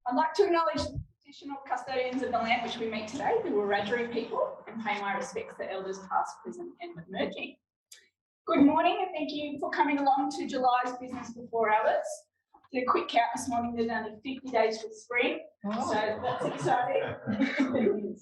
I'd like to acknowledge the traditional custodians of the land which we meet today, the Wiradjuri people, and pay my respects to elders past, present and emerging. Good morning and thank you for coming along to July's Business Before Hours. Did a quick count this morning, there's only 50 days for spring, so that's exciting.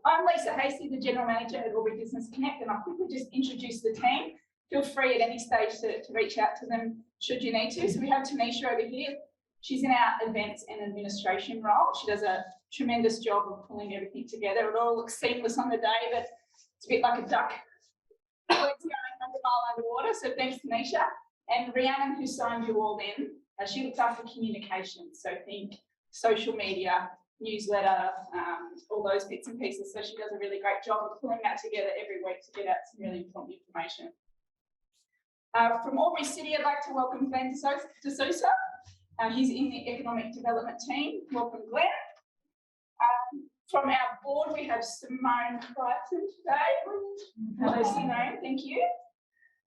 I'm Lisa Hasty, the General Manager at Albury Business Connect, and I'll quickly just introduce the team. Feel free at any stage to reach out to them should you need to. So we have Tanisha over here. She's in our events and administration role. She does a tremendous job of pulling everything together. It all looks seamless on the day, but it's a bit like a duck going 100 miles underwater. So thanks, Tanisha. And Rhiannon, who signed you all in, she looks after communications. So think social media, newsletter, all those bits and pieces. So she does a really great job of pulling that together every week to get out some really important information. From Albury City, I'd like to welcome Glenn De Sousa. He's in the Economic Development team. Welcome, Glenn. From our board, we have Simone Crichton today. Hello, Simone. Thank you.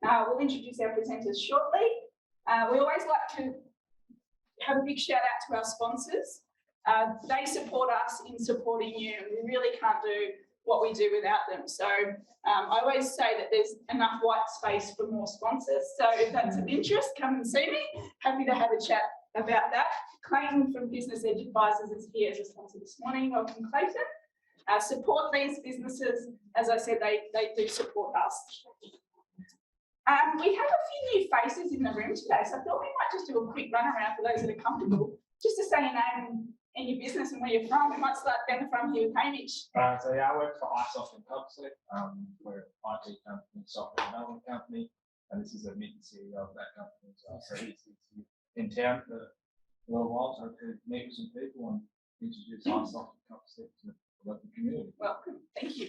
We'll introduce our presenters shortly. We always like to have a big shout out to our sponsors. They support us in supporting you, and we really can't do what we do without them. So I always say that there's enough white space for more sponsors. So if that's of interest, come and see me. Happy to have a chat about that. Clayton from Business Edge Advisors is here as a sponsor this morning. Welcome, Clayton. Support these businesses. As I said, they do support us. We have a few new faces in the room today, so I thought we might just do a quick run around for those that are comfortable, just to say your name and your business and where you're from. We might start down the front here with Hamish. So yeah, I work for iSoft and Public. We're an IT company, software development company, and this is the meet and CEO of that company as well. So he's in town for a little while, so I could meet with some people and introduce iSoft and Public to the local community. Welcome. Thank you.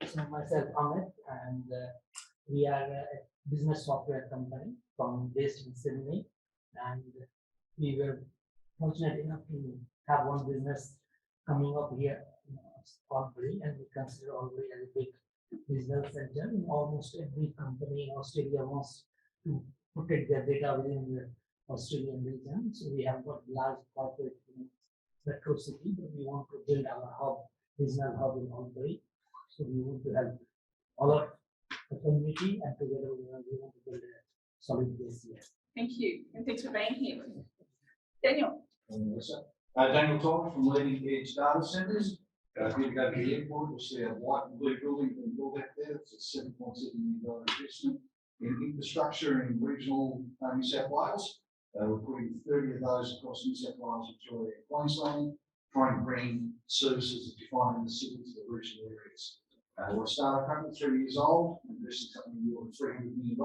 So myself, Amit, and we are a business software company based in Sydney, and we were fortunate enough to have one business coming up here in Albury, and we consider Albury as a big business center. In almost every company in Australia wants to protect their data within the Australian region. So we have got large corporate metro city, but we want to build our hub, business hub in Albury. So we want to help all of the community, and together we want to build a solid base here. Thank you, and thanks for being here. Daniel. Daniel Todd from Leading Edge Data Centres. If you go to the airport, you'll see a white and blue building being built out there. It's a $7.7 million investment in infrastructure in regional New South Wales. We're putting 30 of those across New South Wales, Victoria and Queensland, trying to bring services that you find in the city to the regional areas. We're a startup company, 3 years old, investing something more than $300 million.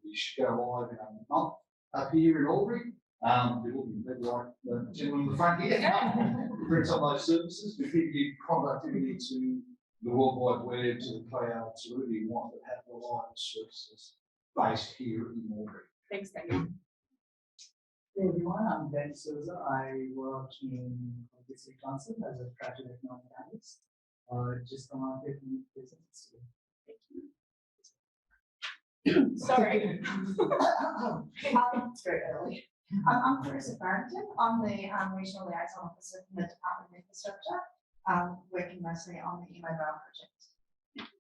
We should go live in a month up here in Albury. We're looking a bit like the gentleman in the front here. Bring some of those services. We think you productivity to the World Wide Web, to the cloud, to really want to have reliable services based here in Albury. Thanks, Daniel. Hey everyone, I'm Ben Souza. I work in District Council as a graduate economic analyst. Just come out here to meet business. Thank you. Sorry. It's very early. I'm Clarissa Farrington. I'm the Regional Liaison Officer from the Department of Infrastructure, working mostly on the mobile project.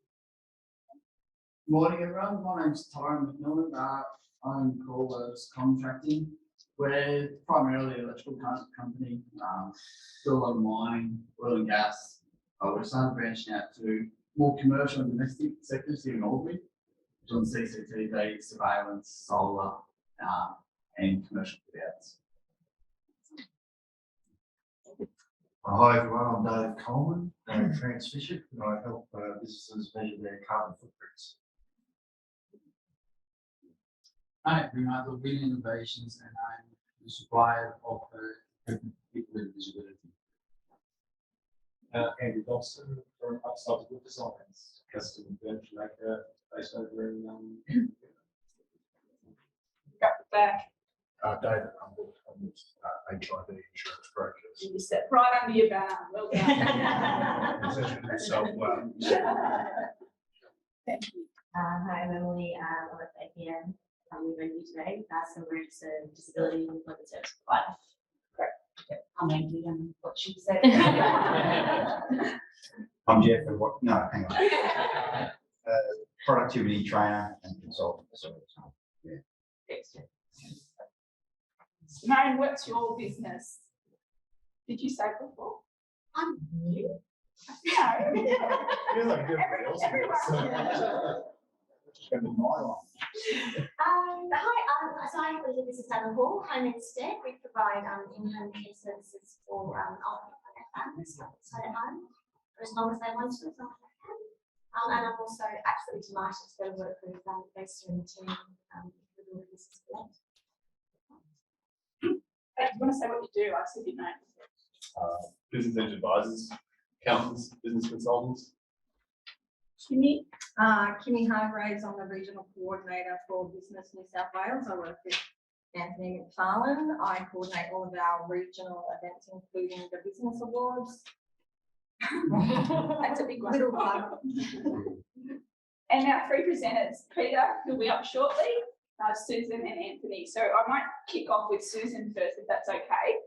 Morning everyone, my name's Tyron McMillan. I'm called as contracting. We're primarily an electrical company, do a lot of mining, oil and gas. We're starting branching out to more commercial and domestic sectors here in Albury, doing CCTV, surveillance, solar, and commercial fit-outs. Hi everyone, I'm Dave Coleman, Transfisher, and I help businesses measure their carbon footprints. Hi, Renato, Green Innovations, and I'm the supplier of people with disability. Andy Dobson from Upstart Good Designs, custom bench like based over in Got the back. David Humboldt, I'm with HIV insurance brokers. You stepped right under your banner. Well done. Positioned yourself well. Thank you. Hi, I'm Emily. I work at APN. I'm with you today. So we're just a disability and employment service provider. I'm Andy and what she said. I'm Jeff, and what, no, hang on. Productivity trainer and consultant. Marion, what's your business? Did you say before? I'm new. No. Feels like everybody else. Hi, so I believe this is Anna Hall, Home Instead. We provide in-home care services for families outside at home for as long as they want to, as long as they can. And I'm also absolutely delighted to go work with based in the team with all of this support. Hey, do you want to say what you do? I said your name. Business Edge advisors, accountants, business consultants. Kimmy? Kimmy Hargraves, I'm the regional coordinator for Business New South Wales. I work with Anthony McFarlane. I coordinate all of our regional events, including the Business Awards. That's a big one. Little plug. And our three presenters, Peter, who'll be up shortly, Susan and Anthony. So I might kick off with Susan first, if that's okay.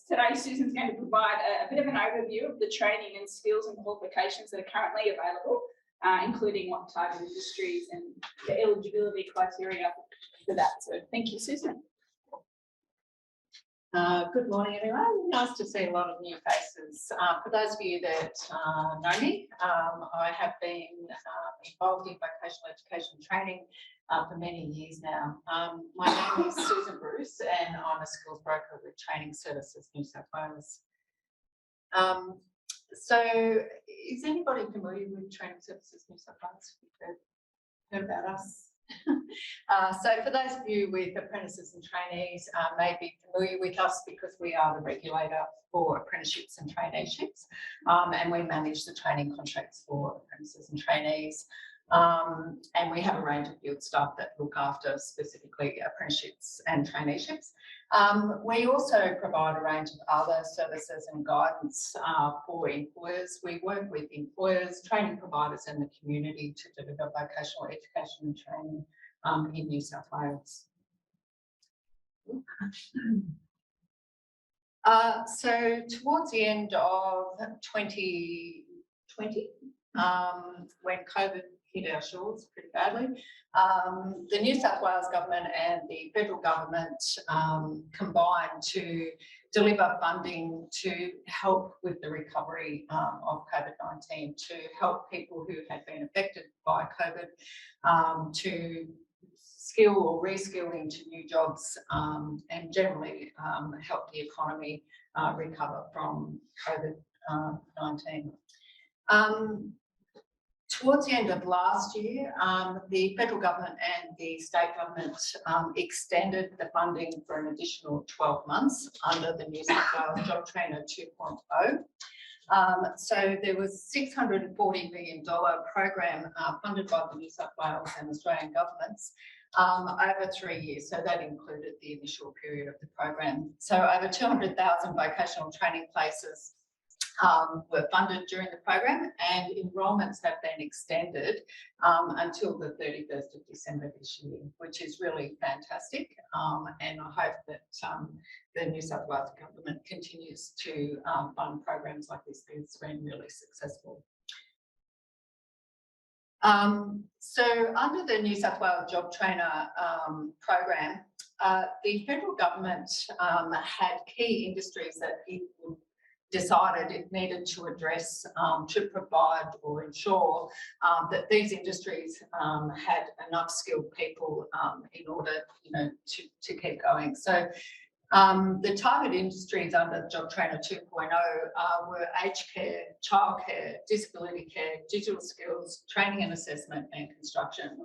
Today, Susan's going to provide a bit of an overview of the training and skills and qualifications that are currently available, including what type of industries and the eligibility criteria for that. So thank you, Susan. Good morning, everyone. Nice to see a lot of new faces. For those of you that know me, I have been involved in vocational education training for many years now. My name is Susan Bruce, and I'm a skills broker with Training Services New South Wales. So, is anybody familiar with Training Services New South Wales? Heard about us? So for those of you with apprentices and trainees may be familiar with us because we are the regulator for apprenticeships and traineeships, and we manage the training contracts for apprentices and trainees. And we have a range of field staff that look after specifically apprenticeships and traineeships. We also provide a range of other services and guidance for employers. We work with employers, training providers and the community to deliver vocational education and training in New South Wales. So towards the end of 2020, when COVID hit our shores pretty badly, the New South Wales government and the federal government combined to deliver funding to help with the recovery of COVID-19, to help people who had been affected by COVID to skill or reskill into new jobs and generally help the economy recover from COVID-19. Towards the end of last year, the federal government and the state government extended the funding for an additional 12 months under the New South Wales JobTrainer 2.0. So there was a $640 million program funded by the New South Wales and Australian governments over 3 years. So that included the initial period of the program. So over 200,000 vocational training places were funded during the program, and enrolments have been extended until the 31st of December this year, which is really fantastic. And I hope that the New South Wales government continues to fund programs like this. It's been really successful. So under the New South Wales JobTrainer program, the federal government had key industries that it would decided it needed to address to provide or ensure that these industries had enough skilled people in order, to keep going. So the target industries under JobTrainer 2.0 were aged care, childcare, disability care, digital skills, training and assessment, and construction.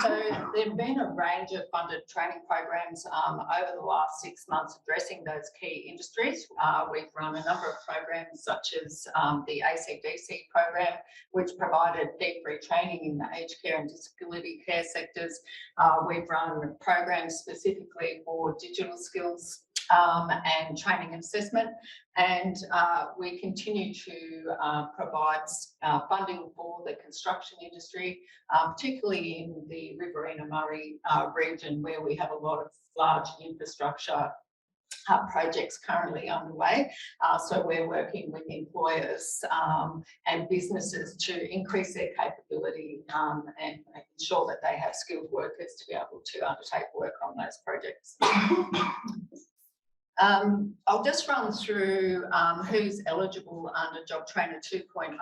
So there have been a range of funded training programs over the last 6 months addressing those key industries. We've run a number of programs such as the ACDC program, which provided fee-free training in the aged care and disability care sectors. We've run programs specifically for digital skills and training and assessment, and we continue to provide funding for the construction industry, particularly in the Riverina Murray region, where we have a lot of large infrastructure projects currently underway. So we're working with employers and businesses to increase their capability and ensure that they have skilled workers to be able to undertake work on those projects. I'll just run through who's eligible under JobTrainer 2.0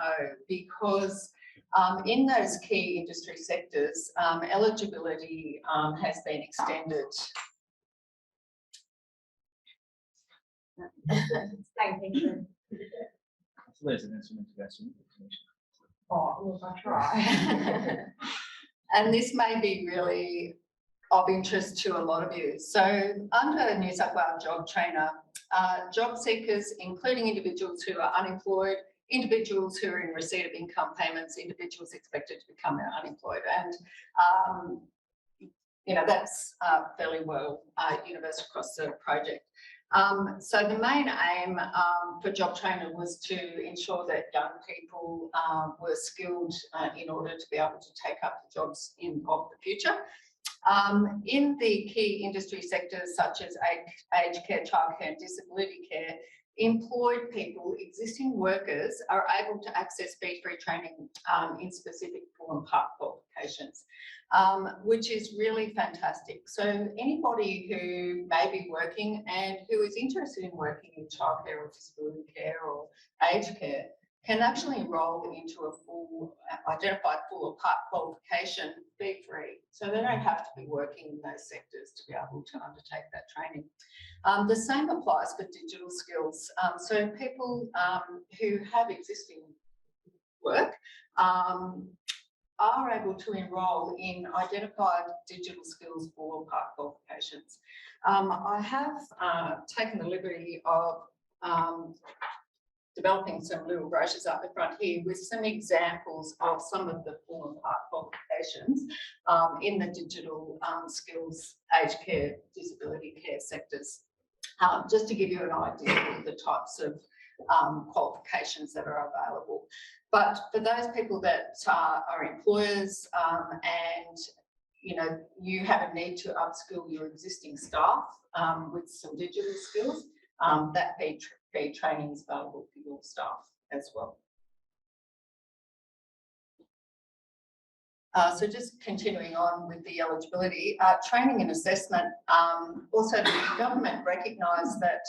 because in those key industry sectors, eligibility has been extended. Thank you. So there's an instrument to go. Oh, look, I try. And this may be really of interest to a lot of you. So under New South Wales JobTrainer, job seekers, including individuals who are unemployed, individuals who are in receipt of income payments, individuals expected to become unemployed. And, you know, that's fairly well universal across the project. So the main aim for JobTrainer was to ensure that young people were skilled in order to be able to take up the jobs of the future. In the key industry sectors such as aged care, childcare and disability care, employed people, existing workers are able to access fee-free training in specific full and part qualifications, which is really fantastic. So anybody who may be working and who is interested in working in childcare or disability care or aged care can actually enrol into a full, identified full or part qualification fee-free. So they don't have to be working in those sectors to be able to undertake that training. The same applies for digital skills. So people who have existing work are able to enrol in identified digital skills full or part qualifications. I have taken the liberty of developing some little brochures up the front here with some examples of some of the full and part qualifications in the digital skills, aged care, disability care sectors, just to give you an idea of the types of qualifications that are available. But for those people that are employers and you have a need to upskill your existing staff with some digital skills, that paid training is available for your staff as well. So just continuing on with the eligibility, training and assessment. Also, the government recognised that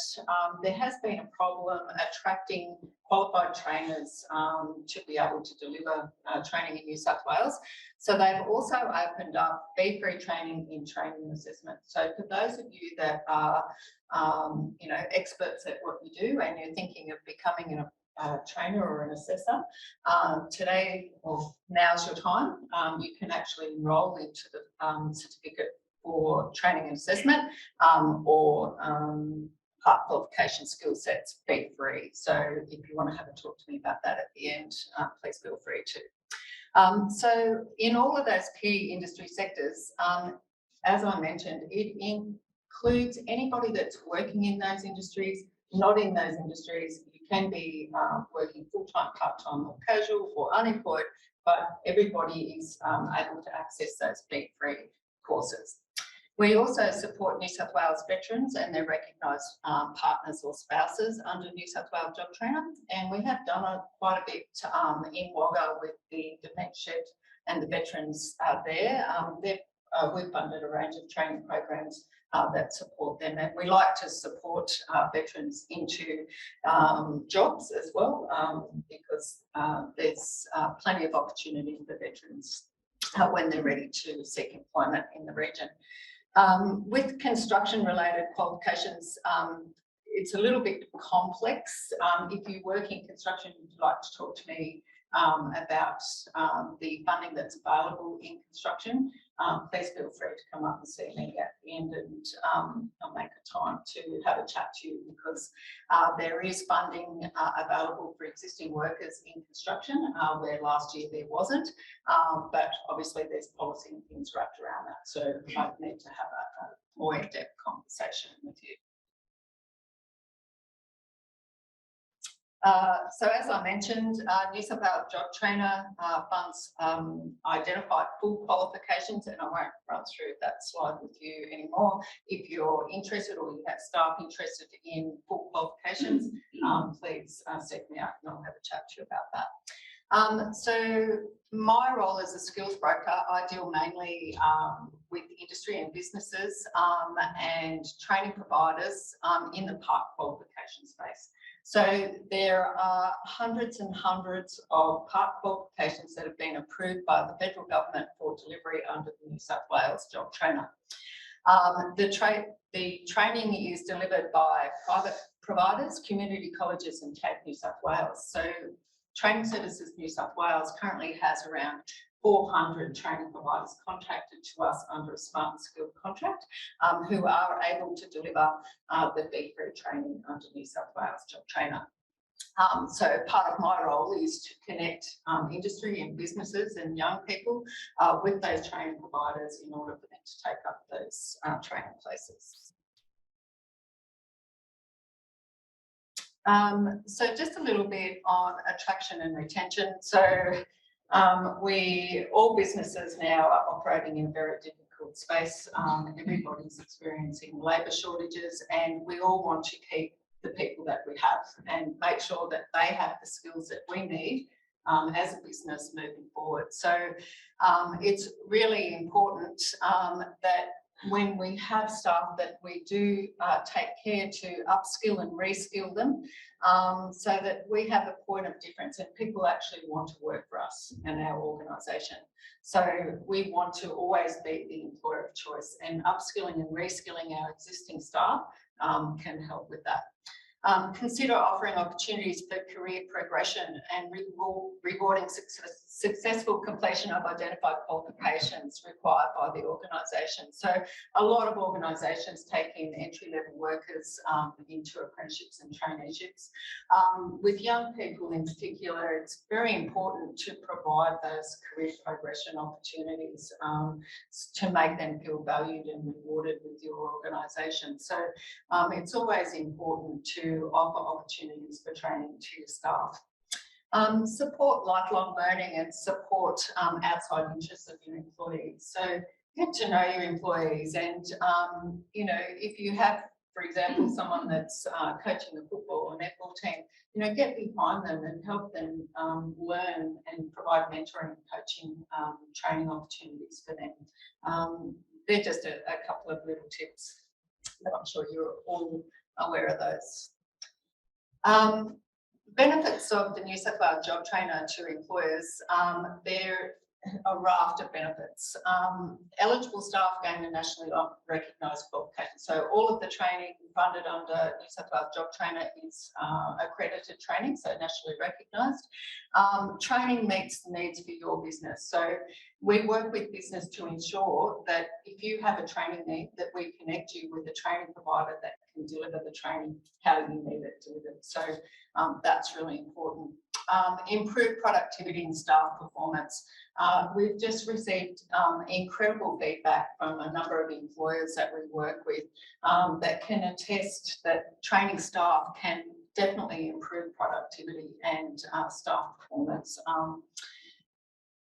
there has been a problem attracting qualified trainers to be able to deliver training in New South Wales. So they've also opened up fee-free training in training and assessment. So for those of you that are, experts at what you do and you're thinking of becoming a trainer or an assessor, today or now's your time. You can actually enrol into the certificate for training and assessment or part qualification skill sets fee-free. So if you want to have a talk to me about that at the end, please feel free to. So in all of those key industry sectors, as I mentioned, it includes anybody that's working in those industries, not in those industries. You can be working full-time, part-time or casual or unemployed, but everybody is able to access those fee-free courses. We also support New South Wales veterans and their recognised partners or spouses under New South Wales JobTrainer, and we have done quite a bit in Wagga with the Defence Shed and the veterans there. We've funded a range of training programs that support them, and we like to support veterans into jobs as well, because there's plenty of opportunity for veterans when they're ready to seek employment in the region. With construction related qualifications, it's a little bit complex. If you work in construction, would you like to talk to me about the funding that's available in construction, please feel free to come up and see me at the end, and I'll make a time to have a chat to you, because there is funding available for existing workers in construction, where last year there wasn't, but obviously there's policy and things wrapped around that, so I need to have a more in-depth conversation with you. So as I mentioned, New South Wales JobTrainer funds identified full qualifications, and I won't run through that slide with you anymore. If you're interested or you have staff interested in full qualifications, please seek me out and I'll have a chat to you about that. So my role as a skills broker, I deal mainly with industry and businesses and training providers in the part qualification space. So there are hundreds and hundreds of part qualifications that have been approved by the federal government for delivery under the New South Wales JobTrainer. The training is delivered by private providers, community colleges and TAFE New South Wales. So Training Services New South Wales currently has around 400 training providers contracted to us under a Smart and Skilled contract who are able to deliver the fee-free training under New South Wales JobTrainer. So part of my role is to connect industry and businesses and young people with those training providers in order for them to take up those training places. So just a little bit on attraction and retention. So all businesses now are operating in a very difficult space. Everybody's experiencing labour shortages, and we all want to keep the people that we have and make sure that they have the skills that we need as a business moving forward. So it's really important that when we have staff that we do take care to upskill and reskill them so that we have a point of difference and people actually want to work for us and our organisation. So we want to always be the employer of choice, and upskilling and reskilling our existing staff can help with that. Consider offering opportunities for career progression and rewarding successful completion of identified qualifications required by the organisation. So a lot of organisations take in entry-level workers into apprenticeships and traineeships. With young people in particular, it's very important to provide those career progression opportunities to make them feel valued and rewarded with your organisation. So it's always important to offer opportunities for training to your staff. Support lifelong learning and support outside interests of your employees. So get to know your employees, and you know, if you have, for example, someone that's coaching the football or netball team, you know, get behind them and help them learn and provide mentoring, coaching, training opportunities for them. They're just a couple of little tips, but I'm sure you're all aware of those. Benefits of the New South Wales JobTrainer to employers, there are a raft of benefits. Eligible staff gain a nationally recognised qualification. So all of the training funded under New South Wales JobTrainer is accredited training, so nationally recognised. Training meets the needs for your business. So we work with business to ensure that if you have a training need, that we connect you with a training provider that can deliver the training how you need it delivered. So that's really important. Improve productivity and staff performance. We've just received incredible feedback from a number of employers that we work with that can attest that training staff can definitely improve productivity and staff performance.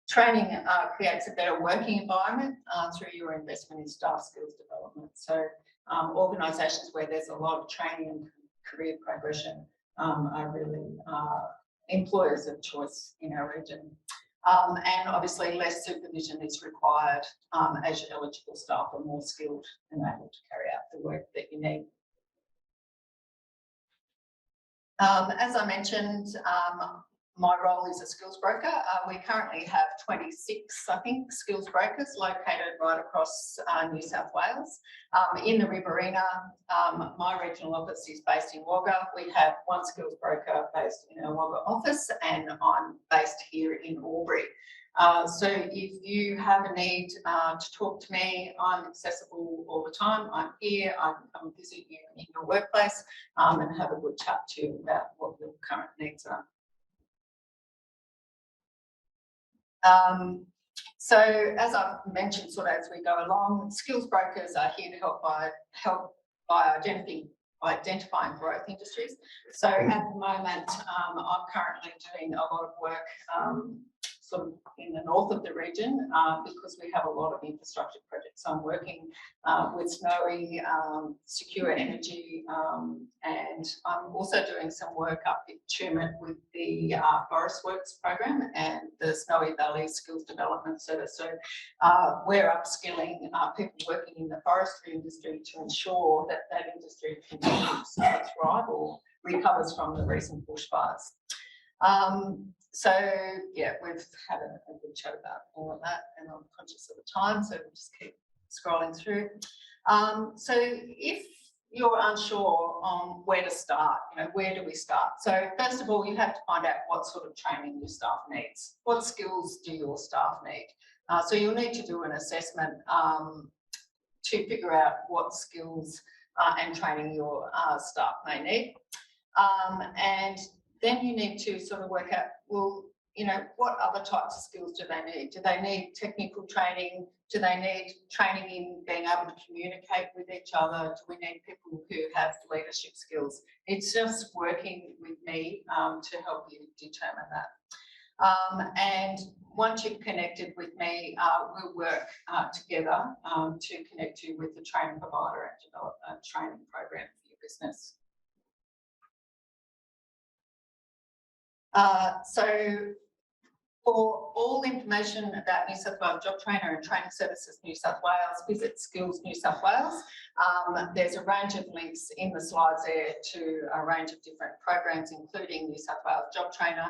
Training creates a better working environment through your investment in staff skills development. So organisations where there's a lot of training and career progression are really employers of choice in our region. And obviously less supervision is required as your eligible staff are more skilled and able to carry out the work that you need. As I mentioned, my role is a skills broker. We currently have 26, I think, skills brokers located right across New South Wales. In the Riverina, my regional office is based in Wagga. We have one skills broker based in our Wagga office, and I'm based here in Albury. So if you have a need to talk to me, I'm accessible all the time. I'm here. I can come visit you in your workplace and have a good chat to you about what your current needs are. So as I've mentioned sort of as we go along, skills brokers are here to help by identifying growth industries. So at the moment, I'm currently doing a lot of work sort of in the north of the region because we have a lot of infrastructure projects. I'm working with Snowy, Secure Energy, and I'm also doing some work up in Tumut with the Forest Works program and the Snowy Valley Skills Development Service. So we're upskilling people working in the forestry industry to ensure that that industry continues to thrive or recovers from the recent bushfires. So yeah, we've had a good chat about all of that, and I'm conscious of the time, so we'll just keep scrolling through. So if you're unsure on where to start, where do we start? So first of all, you have to find out what sort of training your staff needs. What skills do your staff need? So you'll need to do an assessment to figure out what skills and training your staff may need. And then you need to sort of work out, well, what other types of skills do they need? Do they need technical training? Do they need training in being able to communicate with each other? Do we need people who have leadership skills? It's just working with me to help you determine that. And once you've connected with me, we'll work together to connect you with the training provider and develop a training program for your business. So for all information about New South Wales JobTrainer and Training Services New South Wales, visit Skills New South Wales. There's a range of links in the slides there to a range of different programs, including New South Wales JobTrainer.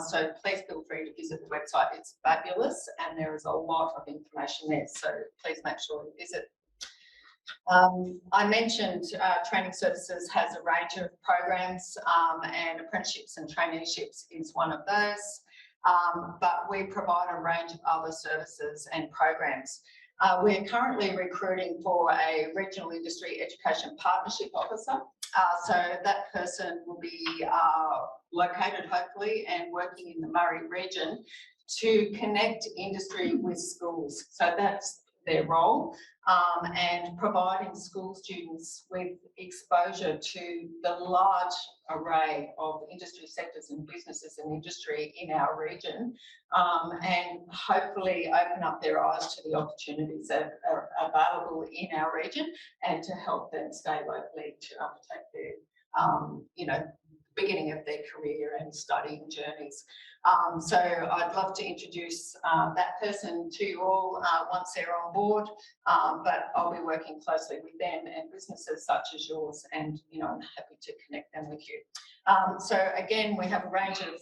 So please feel free to visit the website. It's fabulous and there is a lot of information there. So please make sure you visit. I mentioned Training Services has a range of programs and apprenticeships and traineeships is one of those, but we provide a range of other services and programs. We're currently recruiting for a Regional Industry Education Partnership Officer. So that person will be located hopefully and working in the Murray region to connect industry with schools. So that's their role, and providing school students with exposure to the large array of industry sectors and businesses and industry in our region, and hopefully open up their eyes to the opportunities that are available in our region and to help them stay locally to undertake their beginning of their career and studying journeys. So I'd love to introduce that person to you all once they're on board, but I'll be working closely with them and businesses such as yours, and I'm happy to connect them with you. So again, we have a range of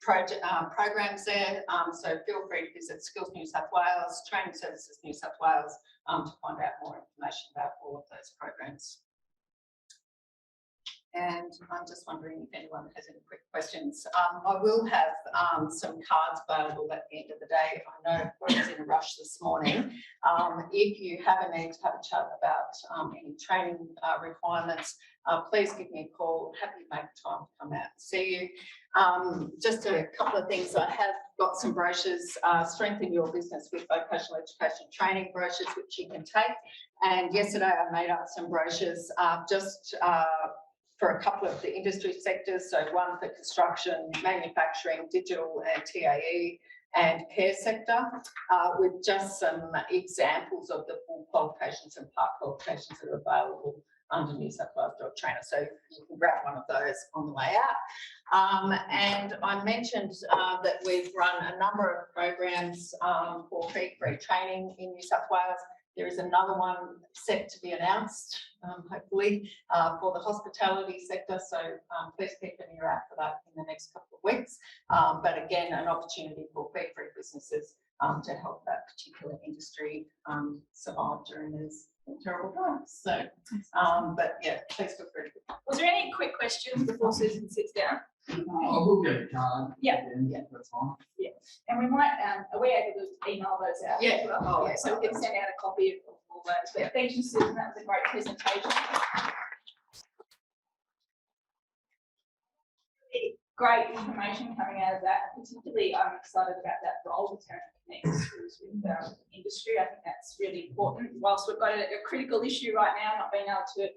programs there, so feel free to visit Skills New South Wales, Training Services New South Wales to find out more information about all of those programs. And I'm just wondering if anyone has any quick questions. I will have some cards available at the end of the day. I know I was in a rush this morning. If you have a need to have a chat about any training requirements, please give me a call. Happy to make time to come out and see you. Just a couple of things. I have got some brochures, Strengthen Your Business with Vocational Education Training brochures, which you can take. And yesterday I made up some brochures for a couple of the industry sectors, so one for construction, manufacturing, digital and TAE and care sector, with just some examples of the full qualifications and part qualifications that are available under New South Wales JobTrainer. So you can grab one of those on the way out. And I mentioned that we've run a number of programs for fee-free training in New South Wales. There is another one set to be announced, hopefully, for the hospitality sector. So please keep an ear out for that in the next couple of weeks. But again, an opportunity for fee-free businesses to help that particular industry survive during these terrible times. So, but yeah, please feel free. Was there any quick questions before Susan sits down? I will get a card. Yeah. Yeah, that's fine. Yeah, and we might, are we able to email those out? Yeah. Oh, yeah, so we can send out a copy of all those. But thank you, Susan, that was a great presentation. Great information coming out of that. Particularly, I'm excited about that role with connect schools with industry. I think that's really important. Whilst we've got a critical issue right now, not being able to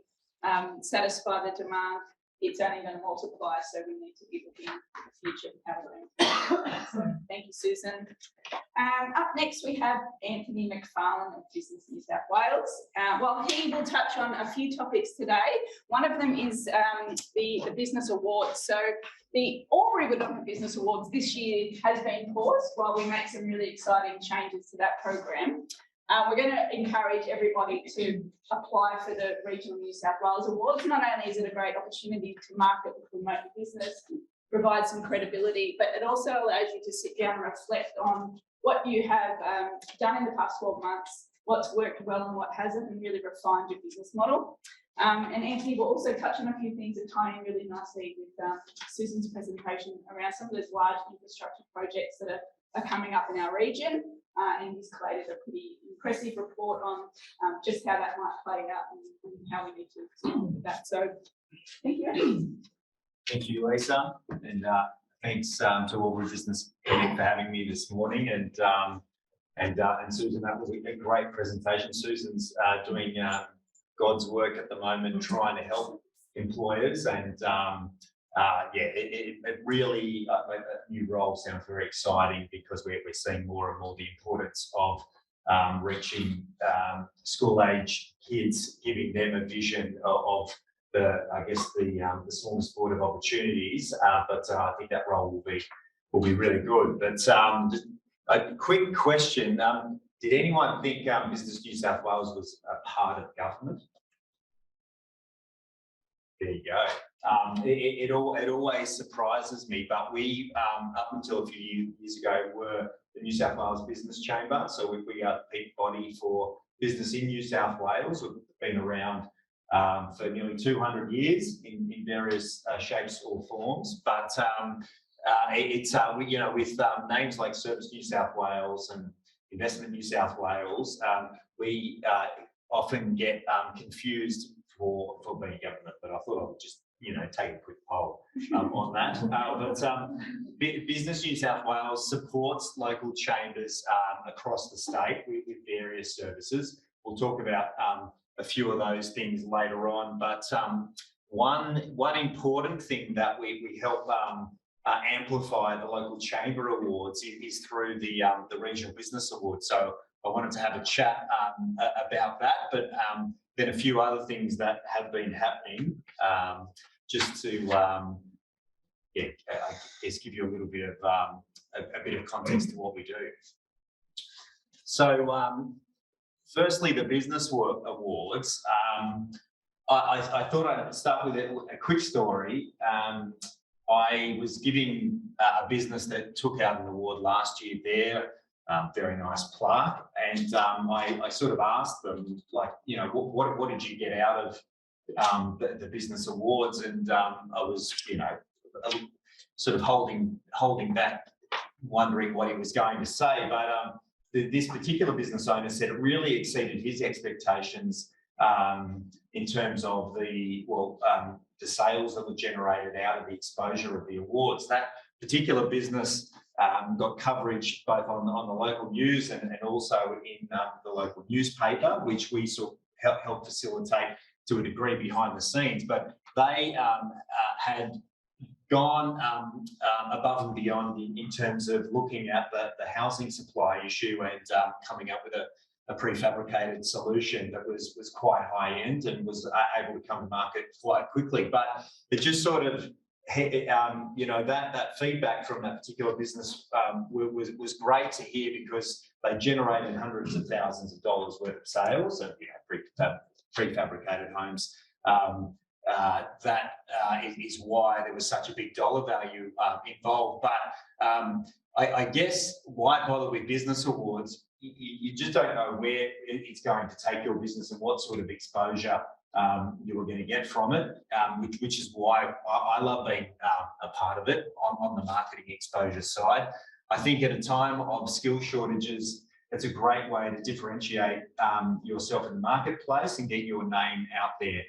satisfy the demand, it's only going to multiply. So we need to be looking at the future of how we're going to. So thank you, Susan. Up next, we have Anthony McFarlane of Business New South Wales. Well, he will touch on a few topics today. One of them is the Business Awards. So the Albury Wodonga Business Awards this year has been paused while we make some really exciting changes to that program. We're going to encourage everybody to apply for the Regional New South Wales Awards. Not only is it a great opportunity to market and promote the business, provide some credibility, but it also allows you to sit down and reflect on what you have done in the past 12 months, what's worked well and what hasn't, and really refined your business model. And Anthony will also touch on a few things that tie in really nicely with Susan's presentation around some of those large infrastructure projects that are coming up in our region. And he's collated a pretty impressive report on just how that might play out and how we need to look at that. So thank you, Anthony. Thank you, Lisa, and thanks to Albury Business for having me this morning. And Susan, that was a great presentation. Susan's doing God's work at the moment, trying to help employers, and it really a new role sounds very exciting because we're seeing more and more the importance of reaching school-age kids, giving them a vision of the smallest board of opportunities. But I think that role will be really good. But just a quick question: did anyone think Business New South Wales was a part of government? There you go. It always surprises me, but we up until a few years ago were the New South Wales Business Chamber. So we are the peak body for business in New South Wales. We've been around for nearly 200 years in various shapes or forms. But with names like Service New South Wales and Investment New South Wales, we often get confused for being government. But I thought I would just take a quick poll on that. But Business New South Wales supports local chambers across the state with various services. We'll talk about a few of those things later on, but one important thing that we help amplify the local chamber awards is through the Regional Business Awards. So I wanted to have a chat about that, but then a few other things that have been happening, just to I guess give you a little bit of a bit of context to what we do. So firstly, the Business Awards. I thought I'd start with a quick story. I was giving a business that took out an award last year their very nice plaque, and I sort of asked them, like, what did you get out of the Business Awards? And I was, sort of holding back, wondering what he was going to say. But this particular business owner said it really exceeded his expectations in terms of the sales that were generated out of the exposure of the awards. That particular business got coverage both on the local news and also in the local newspaper, which we sort of helped facilitate to a degree behind the scenes. But they had gone above and beyond in terms of looking at the housing supply issue and coming up with a prefabricated solution that was quite high end and was able to come to market quite quickly. But it just sort of, that feedback from that particular business was great to hear, because they generated hundreds of thousands of dollars worth of sales and prefabricated homes. That is why there was such a big dollar value involved. But I guess why bother with Business Awards? You just don't know where it's going to take your business and what sort of exposure you are going to get from it, which is why I love being a part of it on the marketing exposure side. I think at a time of skill shortages, it's a great way to differentiate yourself in the marketplace and get your name out there,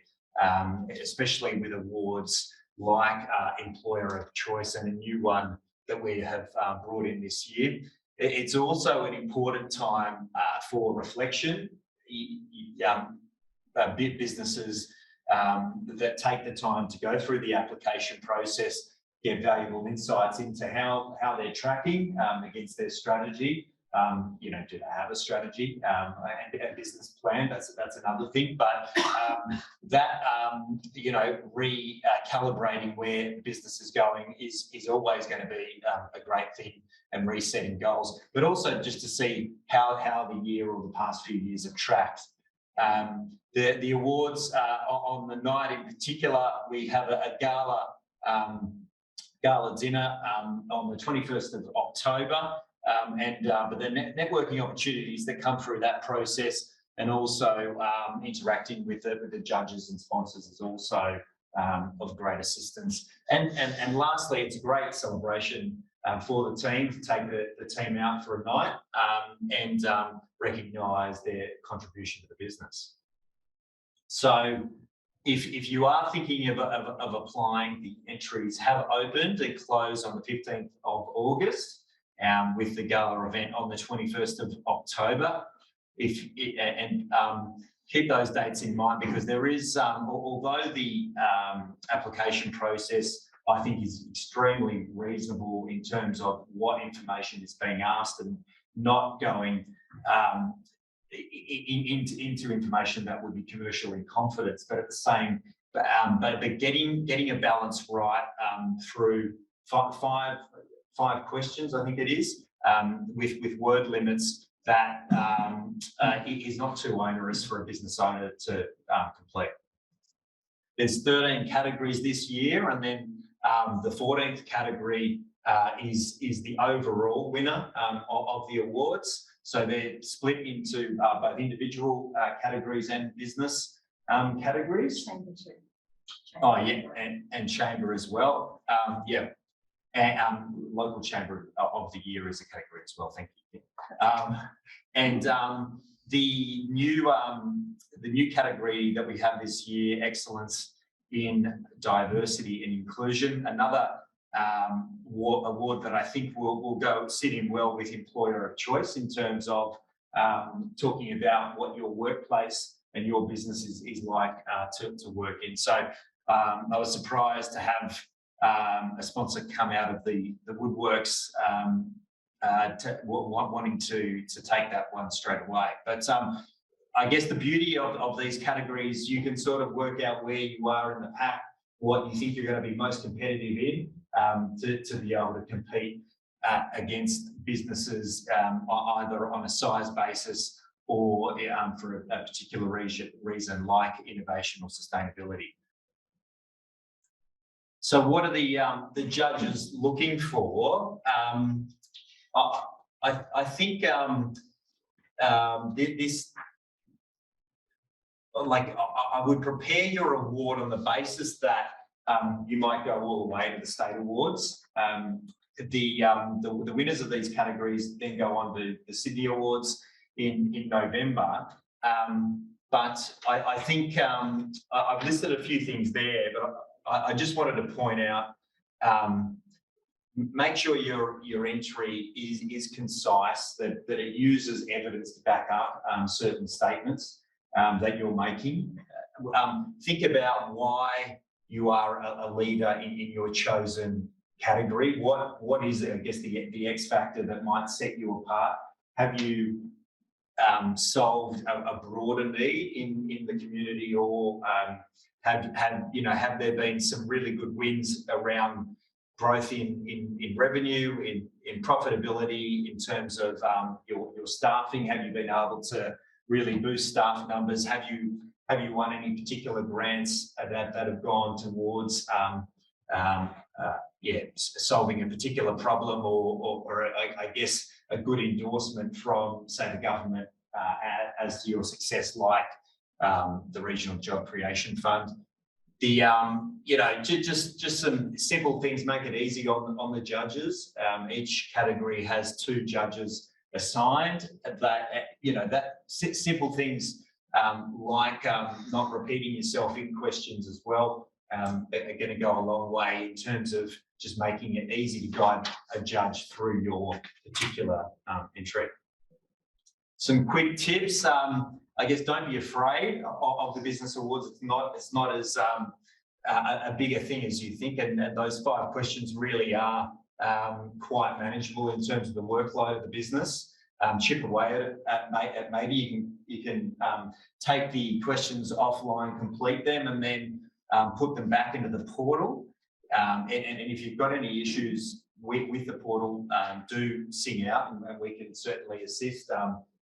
especially with awards like Employer of Choice and a new one that we have brought in this year. It's also an important time for reflection. Businesses that take the time to go through the application process, get valuable insights into how they're tracking against their strategy. You know, do they have a strategy and a business plan? That's another thing. But you know, recalibrating where business is going is always going to be a great thing, and resetting goals. But also just to see how the year or the past few years have tracked. The awards on the night in particular, we have a gala dinner on the 21st of October. But the networking opportunities that come through that process, and also interacting with the judges and sponsors, is also of great assistance. And lastly, it's a great celebration for the team to take the team out for a night and recognise their contribution to the business. So if you are thinking of applying, the entries have opened and close on the 15th of August. With the gala event on the 21st of October. Keep those dates in mind, because there is, although the application process, I think, is extremely reasonable in terms of what information is being asked, and not going into information that would be commercial in confidence, but at the same, but getting a balance right through five questions, I think it is, with word limits that is not too onerous for a business owner to complete. There's 13 categories this year, and then the 14th category is the overall winner of the awards. So they're split into both individual categories and business categories. Chamber too. Oh yeah, and chamber as well. Yeah. And local chamber of the year is a category as well. Thank you. The new category that we have this year, excellence in diversity and inclusion, another award that I think will go sit in well with employer of choice, in terms of talking about what your workplace and your business is like to work in. So I was surprised to have a sponsor come out of the woodworks wanting to take that one straight away. But I guess the beauty of these categories, you can sort of work out where you are in the pack, what you think you're going to be most competitive in, to be able to compete against businesses either on a size basis or for a particular reason like innovation or sustainability. So what are the judges looking for? I think this, like, I would prepare your award on the basis that you might go all the way to the state awards. The winners of these categories then go on to the Sydney Awards in November. But I think I've listed a few things there, but I just wanted to point out, make sure your entry is concise, that it uses evidence to back up certain statements that you're making. Think about why you are a leader in your chosen category. What is, I guess, the X factor that might set you apart? Have you solved a broader need in the community, or have there been some really good wins around growth in revenue, in profitability, in terms of your staffing? Have you been able to really boost staff numbers? Have you won any particular grants that have gone towards solving a particular problem, or I guess a good endorsement from, say, the government as to your success, like the Regional Job Creation Fund? Just some simple things make it easy on the judges. Each category has 2 judges assigned. That simple things like not repeating yourself in questions as well are going to go a long way in terms of just making it easy to guide a judge through your particular entry. Some quick tips. I guess don't be afraid of the business awards. It's not as a bigger thing as you think, and those 5 questions really are quite manageable in terms of the workload of the business. Chip away at maybe you can take the questions offline, complete them, and then put them back into the portal. And if you've got any issues with the portal, do sing out, and we can certainly assist.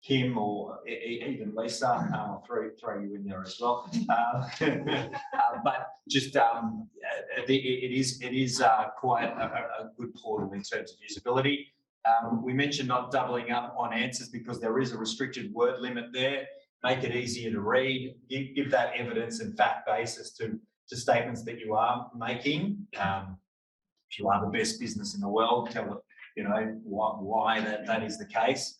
Kim or even Lisa, I'll throw you in there as well. But just it is quite a good portal in terms of usability. We mentioned not doubling up on answers because there is a restricted word limit there. Make it easier to read. Give that evidence and fact basis to statements that you are making. If you are the best business in the world, tell it, why that is the case.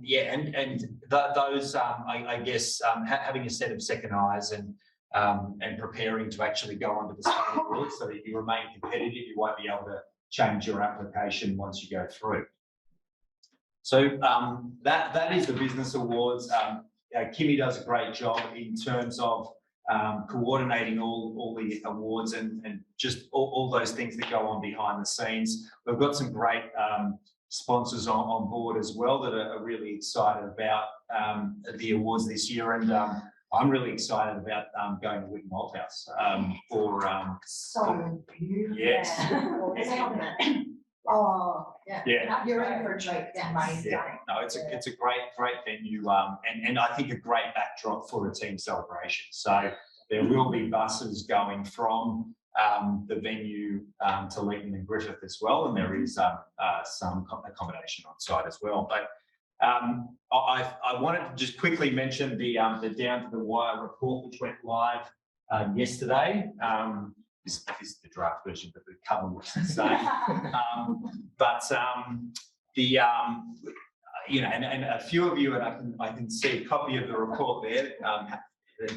Yeah, and those, I guess, having a set of second eyes and preparing to actually go onto the study board so that you remain competitive, you won't be able to change your application once you go through. So that is the business awards. Kimmy does a great job in terms of coordinating all the awards and just all those things that go on behind the scenes. We've got some great sponsors on board as well that are really excited about the awards this year, and I'm really excited about going to Witten Malthouse for So beautiful. yes. Oh, yeah. Yeah. You're in for a treat. It's amazing. Yeah. No, it's a great venue, and I think a great backdrop for a team celebration. So there will be buses going from the venue to Leeton and Griffith as well, and there is some accommodation on site as well. But I wanted to just quickly mention the Down to the Wire report, which went live yesterday. This is the draft version, but the cover looks the same. And a few of you, and I can see a copy of the report there.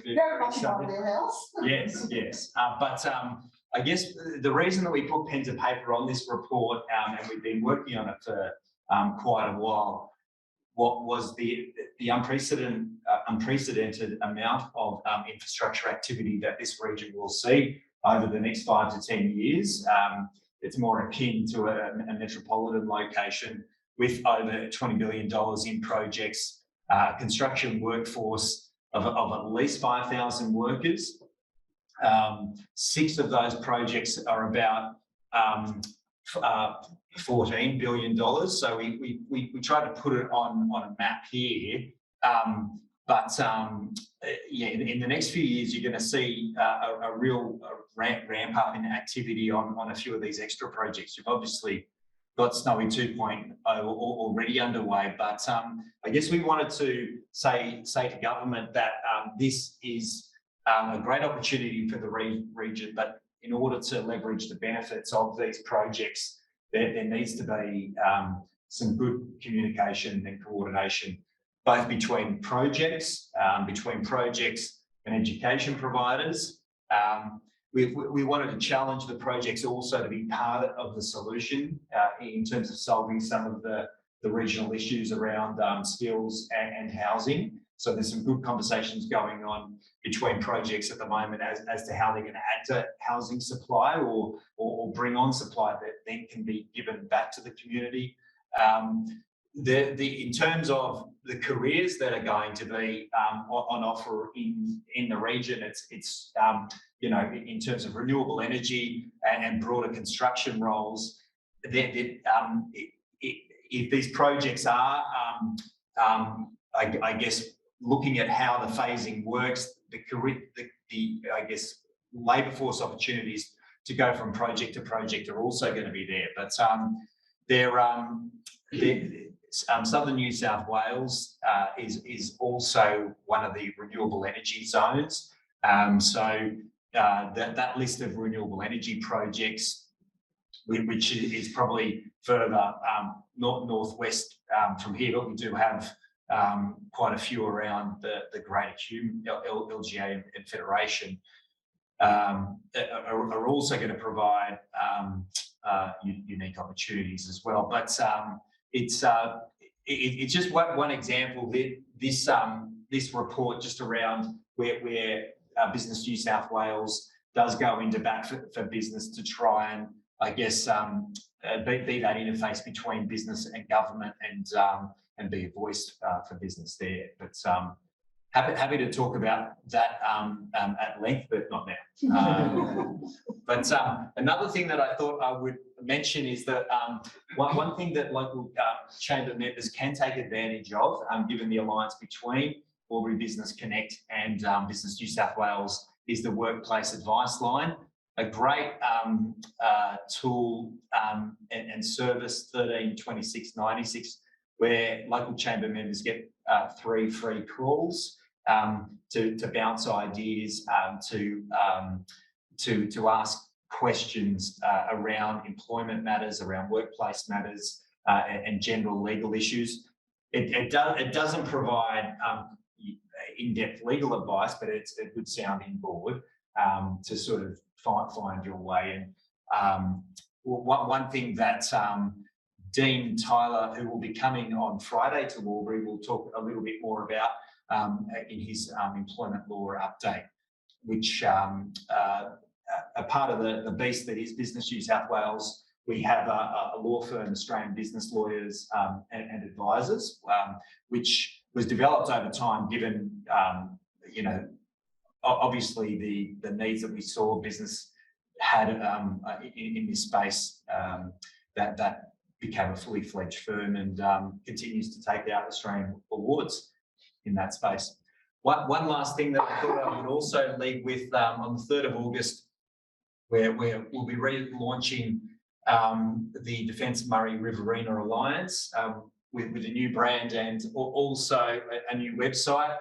Very much on their house. Yes. I guess the reason that we put pen to paper on this report, and we've been working on it for quite a while, what was the unprecedented amount of infrastructure activity that this region will see over the next 5 to 10 years. It's more akin to a metropolitan location with over $20 billion in projects, construction workforce of at least 5,000 workers. 6 of those projects are about $14 billion. So we try to put it on a map here. In the next few years, you're going to see a real ramp up in activity on a few of these extra projects. You've obviously got Snowy 2.0 already underway, but I guess we wanted to say to government that this is a great opportunity for the region, but in order to leverage the benefits of these projects, there needs to be some good communication and coordination, both between projects and education providers. We wanted to challenge the projects also to be part of the solution in terms of solving some of the regional issues around skills and housing. So there's some good conversations going on between projects at the moment as to how they're going to add to housing supply or bring on supply that then can be given back to the community. In terms of the careers that are going to be on offer in the region, it's in terms of renewable energy and broader construction roles, if these projects are, I guess, looking at how the phasing works, I guess labour force opportunities to go from project to project are also going to be there. But Southern New South Wales is also one of the renewable energy zones. That list of renewable energy projects, which is probably further northwest from here, but we do have quite a few around the Greater Hume, LGA and Federation, are also going to provide unique opportunities as well. But it's just one example. This report just around where Business New South Wales does go into bat for business to try and, I guess, be that interface between business and government and be a voice for business there. But happy to talk about that at length, but not now. But another thing that I thought I would mention is that one thing that local chamber members can take advantage of, given the alliance between Albury Business Connect and Business New South Wales, is the workplace advice line. A great tool and service 132696, where local chamber members get 3 free calls to bounce ideas, to ask questions around employment matters, around workplace matters, and general legal issues. It doesn't provide in-depth legal advice, but it's a good sounding board to sort of find your way. And one thing that Dean Tyler, who will be coming on Friday to Albury, will talk a little bit more about in his employment law update, which a part of the beast that is Business New South Wales. We have a law firm, Australian Business Lawyers and Advisors, which was developed over time, given obviously the needs that we saw business had in this space. That became a fully fledged firm and continues to take out Australian awards in that space. One last thing that I thought I would also leave with, on the 3rd of August, where we'll be relaunching the Defence Murray Riverina Alliance with a new brand and also a new website.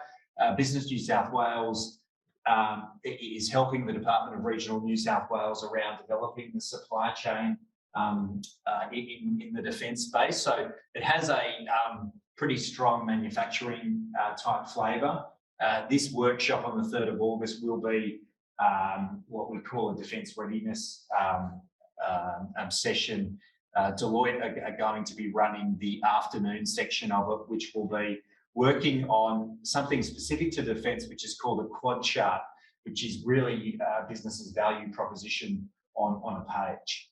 Business New South Wales is helping the Department of Regional New South Wales around developing the supply chain in the defence space. So it has a pretty strong manufacturing type flavour. This workshop on the 3rd of August will be what we call a defence readiness session. Deloitte are going to be running the afternoon section of it, which will be working on something specific to defence, which is called a quad chart, which is really business's value proposition on a page.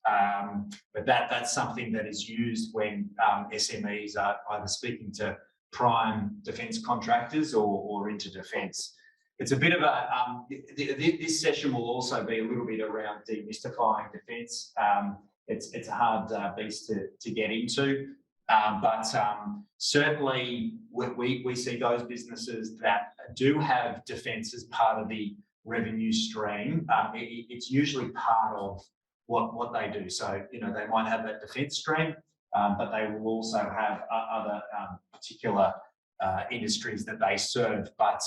But that's something that is used when SMEs are either speaking to prime defence contractors or into defence. It's a bit of a, this session will also be a little bit around demystifying defence. It's a hard beast to get into, but certainly we see those businesses that do have defence as part of the revenue stream. It's usually part of what they do. So, they might have that defence stream, but they will also have other particular industries that they serve. But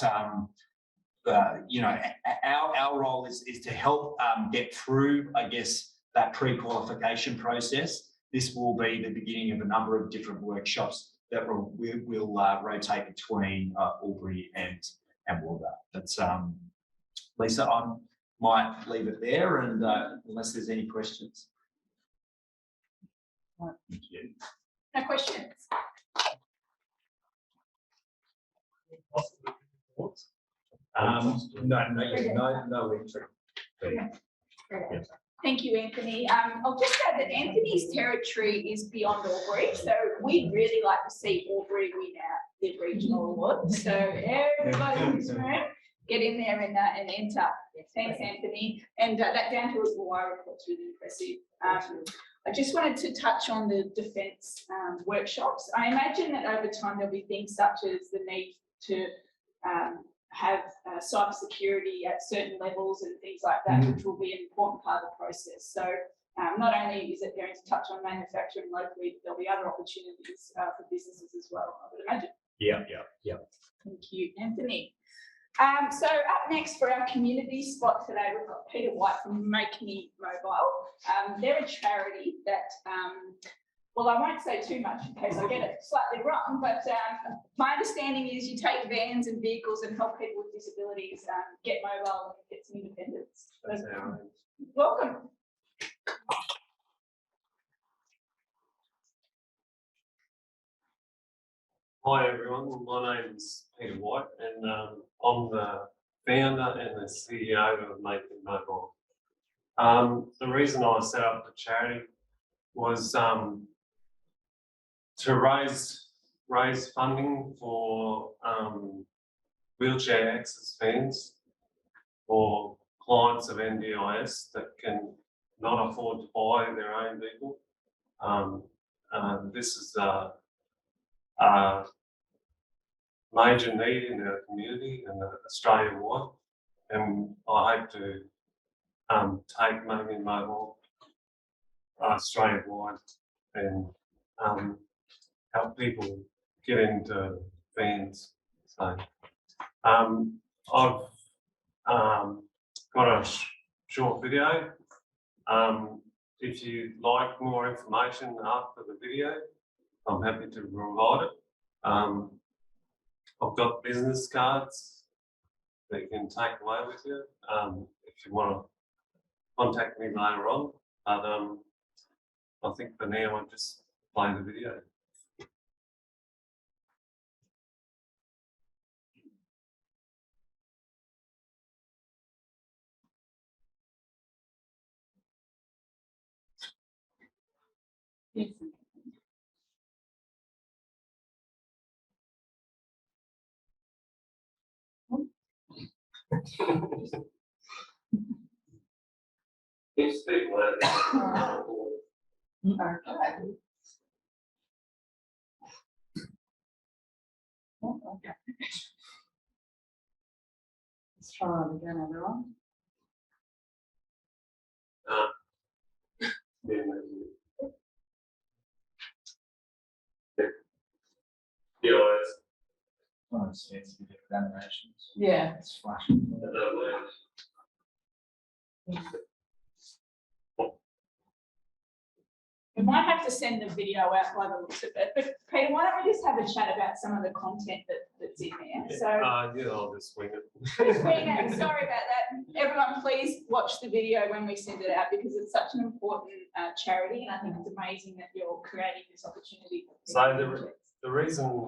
our role is to help get through, I guess, that pre-qualification process. This will be the beginning of a number of different workshops that we'll rotate between Albury and Waldorf. But Lisa, I might leave it there, and unless there's any questions. Thank you. No questions. No entry. Yeah. Thank you, Anthony. I'll just add that Anthony's territory is beyond Albury, so we'd really like to see Albury win out the regional award. So everybody in this room, get in there and enter. Thanks, Anthony. And that down to us Hawaii report's really impressive. I just wanted to touch on the defence workshops. I imagine that over time there'll be things such as the need to have cyber security at certain levels and things like that, which will be an important part of the process. So not only is it going to touch on manufacturing locally, but there'll be other opportunities for businesses as well, I would imagine. Yeah. Thank you, Anthony. So up next for our community spot today, we've got Peter White from Make Me Mobile. They're a charity that, well, I won't say too much in case I get it slightly wrong, but my understanding is you take vans and vehicles and help people with disabilities get mobile and get some independence. Welcome. Hi everyone, my name is Peter White and I'm the founder and the CEO of Making Mobile. The reason I set up the charity was to raise funding for wheelchair access vans for clients of NDIS that can not afford to buy their own vehicle. This is a major need in our community and Australia-wide, and I hope to take Making Mobile Australia-wide and help people get into vans. So I've got a short video. If you'd like more information after the video, I'm happy to provide it. I've got business cards that you can take away with you if you want to contact me later on. But I think for now I'll just play the video. Yes. It's big one. Okay. Oh, okay. Let's try it again, everyone. Oh, it's different animations. Yeah. It's flashing. We might have to send the video out by the looks of it, but Peter, why don't we just have a chat about some of the content that's in there? So Yeah, I'll just swing it. just bring it. Sorry about that. Everyone, please watch the video when we send it out because it's such an important charity, and I think it's amazing that you're creating this opportunity. So the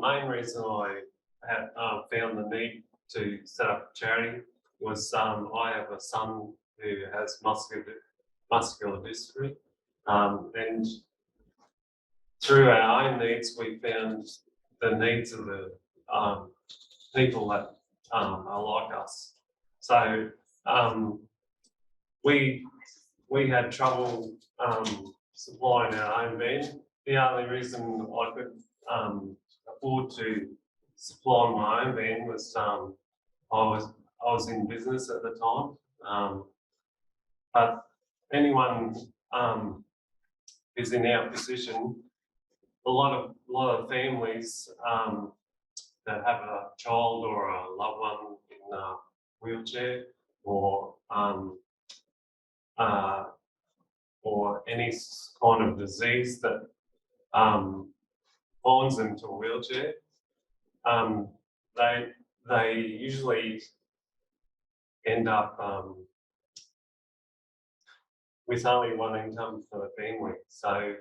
main reason I had found the need to set up a charity was I have a son who has muscular dystrophy, and through our own needs, we found the needs of the people that are like us. So we had trouble supplying our own van. The only reason I could afford to supply my own van was I was in business at the time. But anyone who's in our position, a lot of families that have a child or a loved one in a wheelchair or any kind of disease that binds them to a wheelchair, they usually end up with only one income for the family. So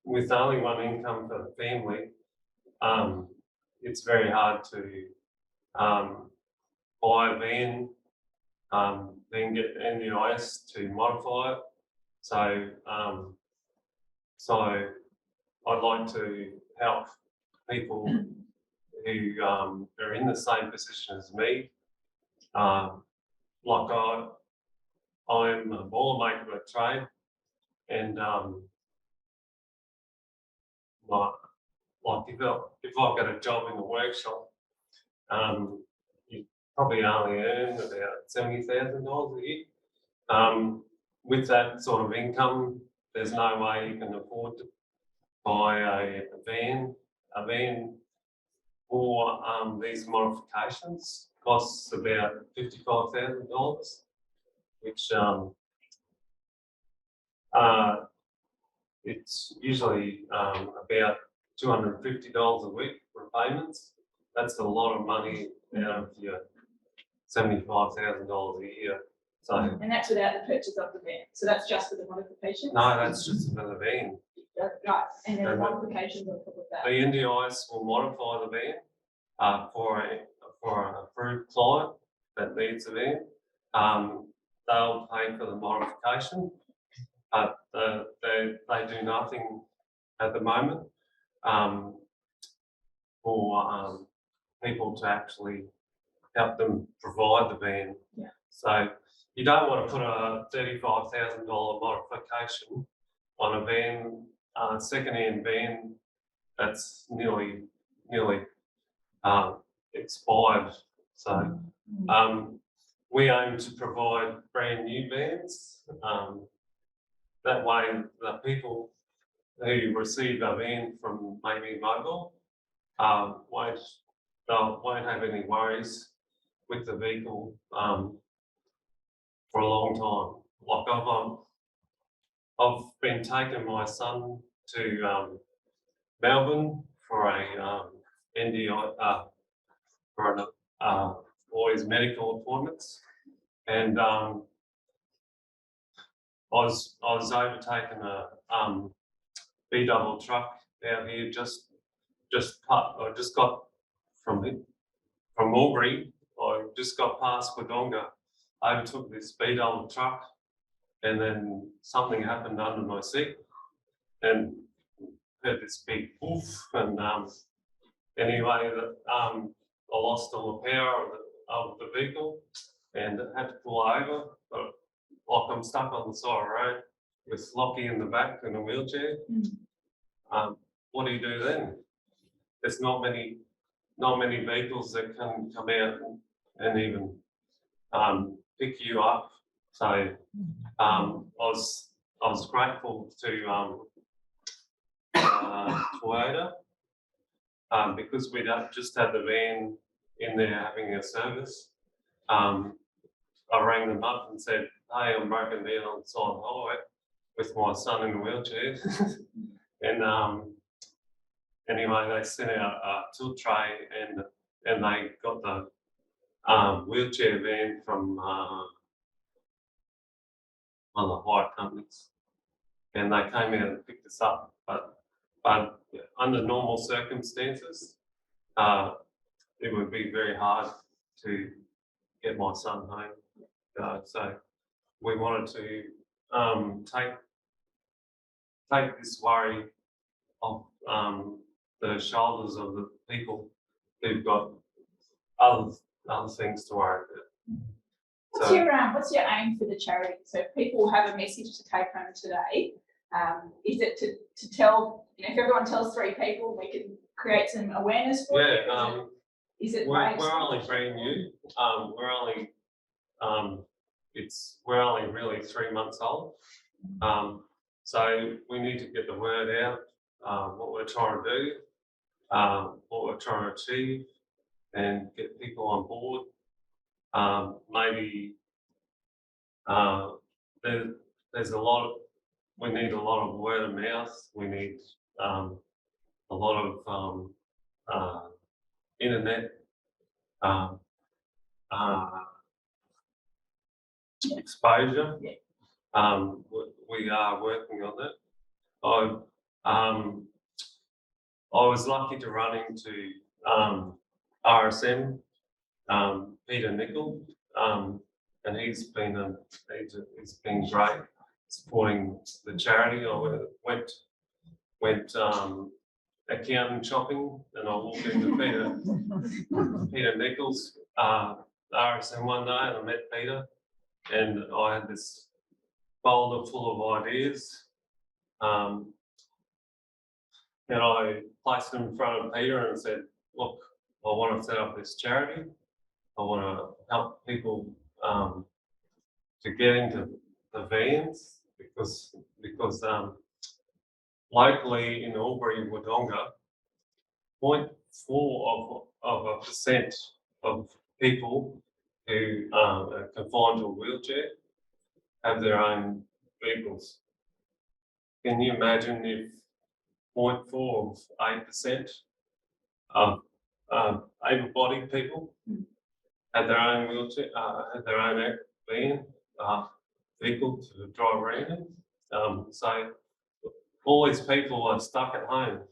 with only one income for the family, it's very hard to buy a van, then get NDIS to modify it. So I'd like to help people who are in the same position as me. Like I'm a boilermaker at trade, and like if I got a job in the workshop, you probably only earn about $70,000 a year. With that sort of income, there's no way you can afford to buy a van. A van for these modifications costs about $55,000, which it's usually about $250 a week for payments. That's a lot of money out of your $75,000 a year. So, and that's without the purchase of the van. So that's just for the modification? No, that's just for the van. Right, and then And the- modifications on top of that. The NDIS will modify the van for an approved client that needs a van. They'll pay for the modification, but they do nothing at the moment for people to actually help them provide the van. Yeah. So you don't want to put a $35,000 modification on a van, second-hand van that's nearly expired. So we aim to provide brand new vans. That way, the people who receive a van from maybe Mobile won't have any worries with the vehicle for a long time. Like I've been taking my son to Melbourne for a NDI for his medical appointments, and I was overtaking a B-double truck out here I just got from Albury. I just got past Wodonga, overtook this B-double truck, and then something happened under my seat, and heard this big woof, and anyway, I lost all the power of the vehicle and had to pull over. But like I'm stuck on the side of the road with Lockie in the back in a wheelchair. What do you do then? There's not many vehicles that can come out and even pick you up. So I was grateful to Toyota because we just had the van in there having a service. I rang them up and said, "Hey, I'm broken down on the side of the highway with my son in a wheelchair," and anyway, they sent out a tilt tray and they got the wheelchair van from one of the hire companies, and they came out and picked us up. But under normal circumstances, it would be very hard to get my son home. So we wanted to take this worry off the shoulders of the people who've got other things to worry about. What's your aim for the charity? So if people have a message to take home today, is it to tell, if everyone tells 3 people, we can create some awareness for it? We're only brand new. We're only really 3 months old. So we need to get the word out, what we're trying to do, what we're trying to achieve, and get people on board. Maybe we need a lot of word of mouth. We need a lot of internet exposure. We are working on that. I was lucky to run into RSM, Peter Nicol, and he's been great supporting the charity. I went accountant shopping, and I walked into Peter Nicol's RSM one day, and I met Peter, and I had this folder full of ideas. And I placed them in front of Peter and said, "Look, I want to set up this charity. I want to help people to get into the vans because locally in Albury, Wodonga, 0.4% of people who are confined to a wheelchair have their own vehicles. Can you imagine if 0.48% of able-bodied people had their own wheelchair, had their own van, vehicle to drive around in? So all these people are stuck at home.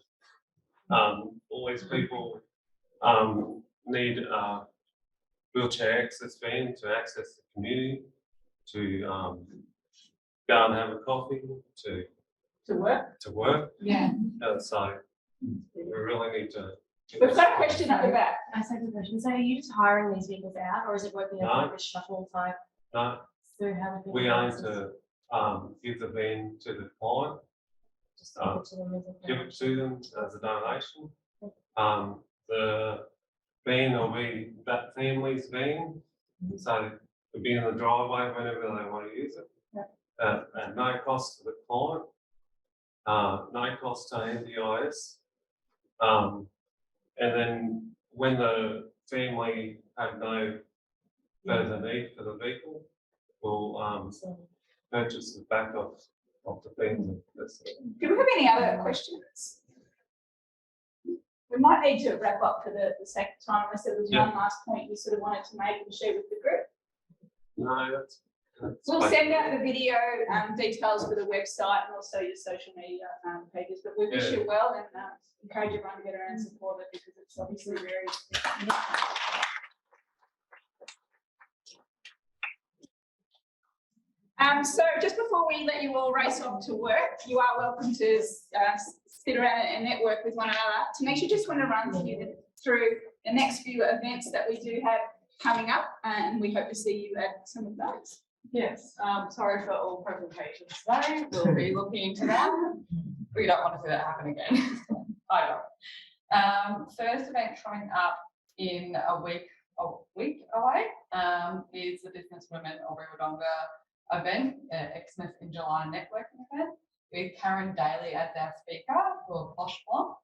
All these people need wheelchair access van to access the community, to go and have a coffee, to work. Yeah. So we really need to. We've got a question at the back. I said the question. So are you just hiring these vehicles out, or is it working as No. like a shuttle type? No, So how do we aim to give the van to the client, just give it to them as a give it to them as a donation. The van will be that family's van, so it'll be in the driveway whenever they want to use it. At no cost to the client, no cost to NDIS. And then when the family have no further need for the vehicle, we'll purchase the back of the family. Do we have any other questions? We might need to wrap up for the sake of time, unless there was one last point you sort of wanted to make and share with the group. No, that's We'll send out the video details for the website and also your social media pages. But we wish you well and encourage everyone to get around and support it, because it's obviously very. So just before we let you all race off to work, you are welcome to sit around and network with one another. Tanisha, just want to run through the next few events that we do have coming up, and we hope to see you at some of those. Yes, sorry for all presentations today. We'll be looking into that. We don't want to see that happen again. I don't. First event coming up in a week away is the Business Women of Wodonga event, Xmas in July networking event, with Karen Daly as our speaker for Posh Blonde.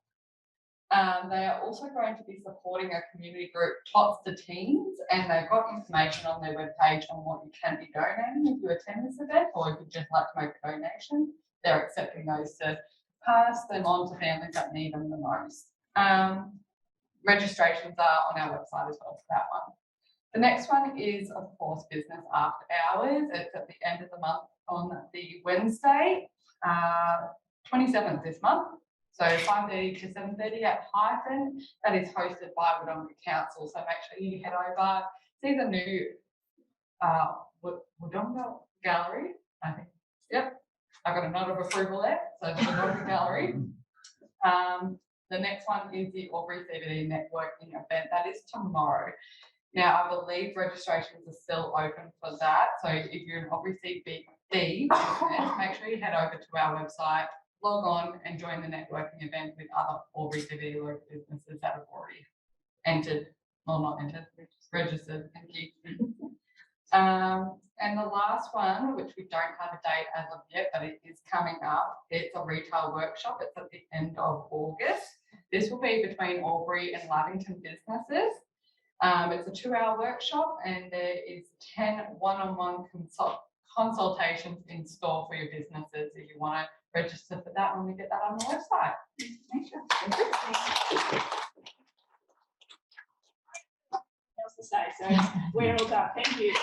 They are also going to be supporting a community group, Tots to Teens, and they've got information on their webpage on what you can be donating if you attend this event, or if you'd just like to make a donation. They're accepting those to pass them on to families that need them the most. Registrations are on our website as well for that one. The next one is, of course, Business After Hours. It's at the end of the month on the Wednesday, 27th this month. So 5:30 to 7:30 at Hyphen. That is hosted by Wodonga Council. So make sure you head over, see the new Wodonga Gallery, I think. Yep, I got a nod of approval there. So the Wodonga Gallery. The next one is the Albury CBD networking event. That is tomorrow. Now, I believe registrations are still open for that. So if you're an Albury CBD business, make sure you head over to our website, log on and join the networking event with other Albury CBD local businesses that have already entered, well, not entered, registered. Thank you. And the last one, which we don't have a date as of yet, but it is coming up, it's a retail workshop. It's at the end of August. This will be between Albury and Lavington businesses. It's a 2-hour workshop, and there is 10 one-on-one consultations in store for your businesses if you want to register for that when we get that on the website. Thank you. Else to say, so we're all done. Thank you.